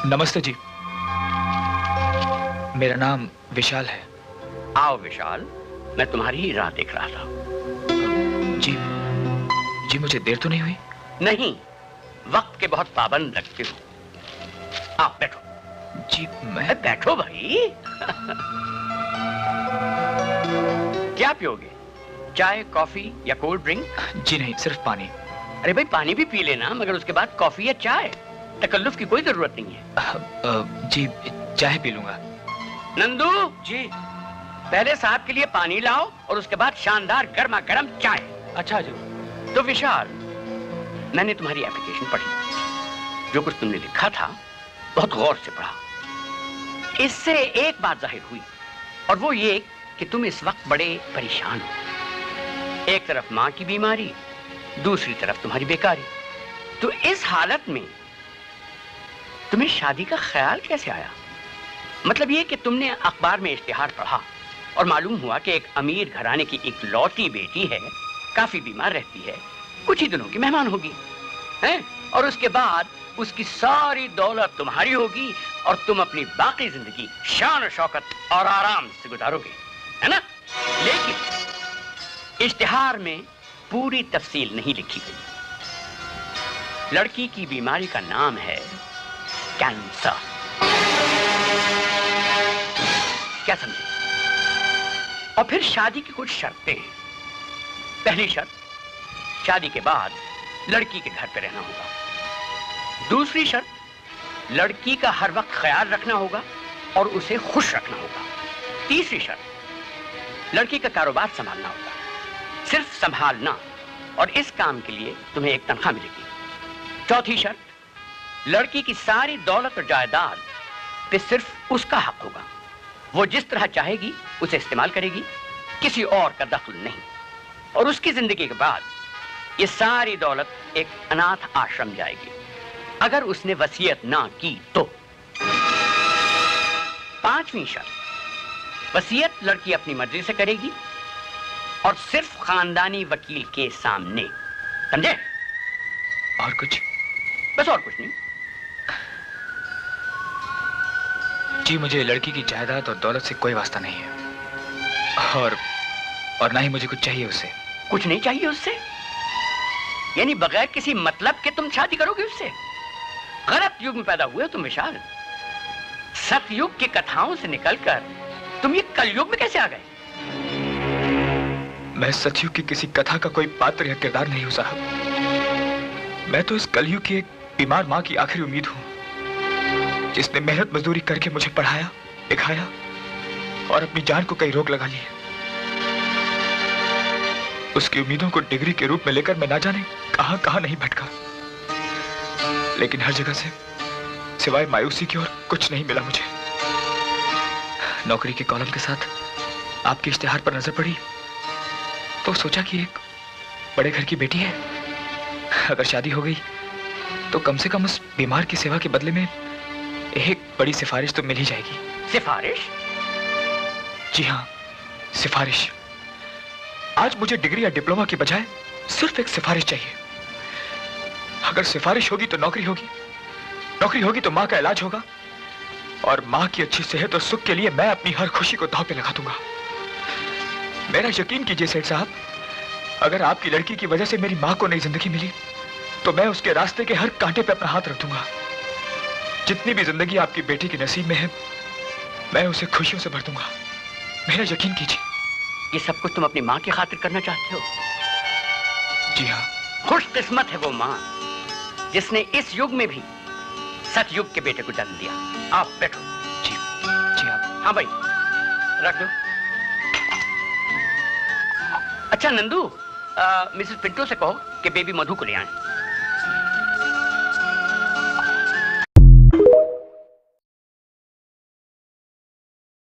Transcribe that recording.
नमस्ते जी। मेरा नाम विशाल है। आओ विशाल, मैं तुम्हारी ही राह देख रहा था। जी मुझे देर तो नहीं हुई? नहीं, वक्त के बहुत पाबंद लगते हो। आप बैठो। जी मैं बैठो भाई। क्या पियोगे, चाय, कॉफी या कोल्ड ड्रिंक? जी नहीं, सिर्फ पानी। अरे भाई पानी भी पी लेना, मगर उसके बाद कॉफी या चाय। तकल्लुफ की कोई जरूरत नहीं है। जी चाय पी लूंगा। नंदू जी, पहले साहब के लिए पानी लाओ और उसके बाद शानदार गर्मा गर्म चाय। अच्छा जी। तो विशाल, मैंने तुम्हारी एप्लीकेशन पढ़ी। जो कुछ तुमने लिखा था बहुत गौर से पढ़ा। इससे एक बात जाहिर हुई, और वो ये कि तुम इस वक्त बड़े परेशान हो। एक तरफ मां की बीमारी, दूसरी तरफ तुम्हारी बेकारी। तो इस हालत में तुम्हें शादी का ख्याल कैसे आया? मतलब ये कि तुमने अखबार में इश्तिहार पढ़ा और मालूम हुआ कि एक अमीर घराने की एक लौती बेटी है, काफी बीमार रहती है, कुछ ही दिनों की मेहमान होगी, हैं? और उसके बाद उसकी सारी दौलत तुम्हारी होगी और तुम अपनी बाकी जिंदगी शान और शौकत और आराम से गुजारोगे, है ना? लेकिन इश्तिहार में पूरी तफसील नहीं लिखी गई। लड़की की बीमारी का नाम है कैंसर। क्या समझे? और फिर शादी की कुछ शर्तें हैं। पहली शर्त, शादी के बाद लड़की के घर पे रहना होगा। दूसरी शर्त, लड़की का हर वक्त ख्याल रखना होगा और उसे खुश रखना होगा। तीसरी शर्त, लड़की का कारोबार संभालना होगा, सिर्फ संभालना, और इस काम के लिए तुम्हें एक तनख्वाह मिलेगी। चौथी शर्त, लड़की की सारी दौलत और जायदाद पे सिर्फ उसका हक होगा। वो जिस तरह चाहेगी उसे इस्तेमाल करेगी, किसी और का दखल नहीं। और उसकी जिंदगी के बाद ये सारी दौलत एक अनाथ आश्रम जाएगी, अगर उसने वसीयत ना की तो। पांचवी शर्त, वसीयत लड़की अपनी मर्जी से करेगी और सिर्फ खानदानी वकील के सामने। समझे? और कुछ? बस और कुछ नहीं। जी मुझे लड़की की जायदाद और दौलत से कोई वास्ता नहीं है, और ना ही मुझे कुछ चाहिए उससे। कुछ नहीं चाहिए उससे? यानी बगैर किसी मतलब के तुम शादी करोगे उससे? गलत युग में पैदा हुए हो तुम विशाल। सतयुग की कथाओं से निकलकर तुम ये कलयुग में कैसे आ गए? मैं सतयुग की किसी कथा का कोई पात्र या किरदार नहीं हूं साहब। मैं तो इस कलयुग की एक बीमार मां की आखिरी उम्मीद हूं, जिसने मेहनत मजदूरी करके मुझे पढ़ाया, लिखाया और अपनी जान को कई रोक लगा ली है। उसकी उम्मीदों को डिग्री के रूप में लेकर मैं ना जाने कहां कहां नहीं भटका, लेकिन हर जगह से सिवाय मायूसी की और कुछ नहीं मिला मुझे। नौकरी के कॉलम के साथ आपके इश्तिहार पर नजर पड़ी तो सोचा कि एक बड़े घर की बेटी है, अगर शादी हो गई तो कम से कम उस बीमार की सेवा के बदले में एक बड़ी सिफारिश तो मिल ही जाएगी। सिफारिश? जी हाँ, सिफारिश। आज मुझे डिग्री या डिप्लोमा के बजाय सिर्फ एक सिफारिश चाहिए। अगर सिफारिश होगी तो नौकरी होगी, नौकरी होगी तो माँ का इलाज होगा, और माँ की अच्छी सेहत और सुख के लिए मैं अपनी हर खुशी को दांव पे लगा दूंगा। मेरा यकीन कीजिए सेठ साहब, अगर आपकी लड़की की वजह से मेरी माँ को नई जिंदगी मिली तो मैं उसके रास्ते के हर कांटे पे अपना हाथ रख दूंगा। जितनी भी जिंदगी आपकी बेटी के नसीब में है, मैं उसे खुशियों से भर दूंगा। मेरा यकीन कीजिए। ये सब कुछ तुम अपनी माँ की खातिर करना चाहते हो? जी हाँ। खुशकिस्मत है वो माँ जिसने इस युग में भी सतयुग के बेटे को जन्म दिया। आप बैठो। जी जी आप। हाँ भाई, रख दो। अच्छा नंदू, मिसेस पिंटो से कहो कि बेबी मधु को ले आए।